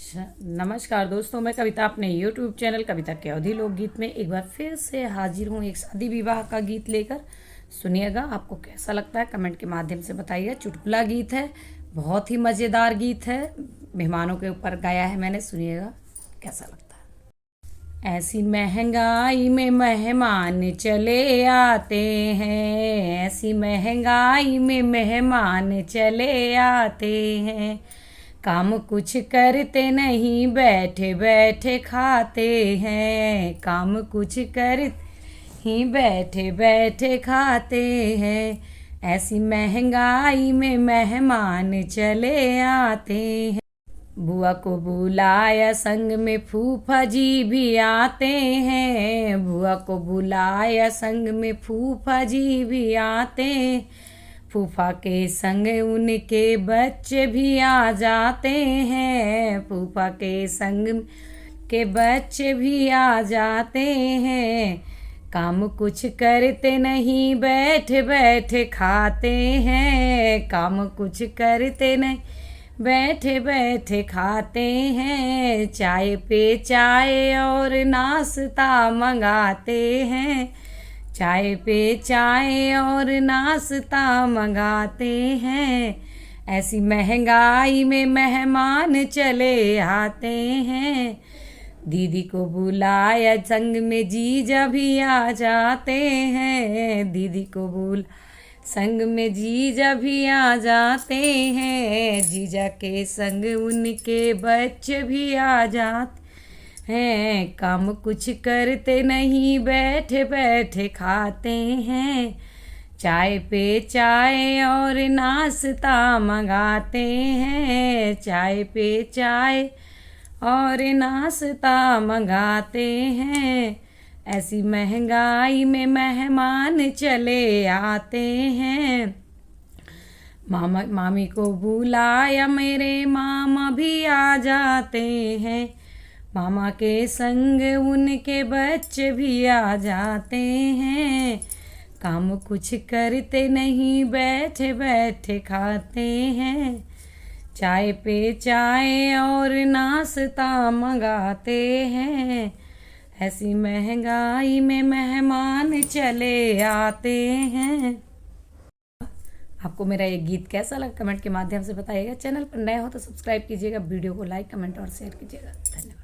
नमस्कार दोस्तों, मैं कविता अपने YouTube चैनल कविता के अवधि लोकगीत में एक बार फिर से हाजिर हूँ एक शादी विवाह का गीत लेकर। सुनिएगा, आपको कैसा लगता है कमेंट के माध्यम से बताइए। चुटकुला गीत है, बहुत ही मज़ेदार गीत है, मेहमानों के ऊपर गाया है मैंने। सुनिएगा कैसा लगता है। ऐसी महंगाई में मेहमान चले आते हैं, ऐसी महंगाई में मेहमान चले आते हैं। काम कुछ करते नहीं, बैठे बैठे खाते हैं। काम कुछ करते ही बैठे बैठे खाते हैं। ऐसी महंगाई में मेहमान चले आते हैं। बुआ को बुलाया, संग में फूफा जी भी आते हैं। बुआ को बुलाया, संग में फूफा जी भी आते हैं। फूफा के संग उनके बच्चे भी आ जाते हैं। फूफा के संग के बच्चे भी आ जाते हैं। काम कुछ करते नहीं, बैठे बैठे खाते हैं। काम कुछ करते नहीं, बैठे बैठे खाते हैं। चाय पे चाय और नाश्ता मंगाते हैं। चाय पे चाय और नाश्ता मंगाते हैं। ऐसी महंगाई में मेहमान चले आते हैं। दीदी को बुलाया, संग में जीजा भी आ जाते हैं। दीदी को संग में जीजा भी आ जाते हैं। जीजा के संग उनके बच्चे भी आ जाते हैं। काम कुछ करते नहीं, बैठे बैठे खाते हैं। चाय पे चाय और नाश्ता मंगाते हैं। चाय पे चाय और नाश्ता मंगाते हैं। ऐसी महंगाई में मेहमान चले आते हैं। मामा मामी को बुलाया, मेरे मामा भी आ जाते हैं। मामा के संग उनके बच्चे भी आ जाते हैं। काम कुछ करते नहीं, बैठे बैठे खाते हैं। चाय पे चाय और नाश्ता मंगाते हैं। ऐसी महंगाई में मेहमान चले आते हैं। आपको मेरा ये गीत कैसा लगा कमेंट के माध्यम से बताइएगा। चैनल पर नया हो तो सब्सक्राइब कीजिएगा, वीडियो को लाइक कमेंट और शेयर कीजिएगा। धन्यवाद।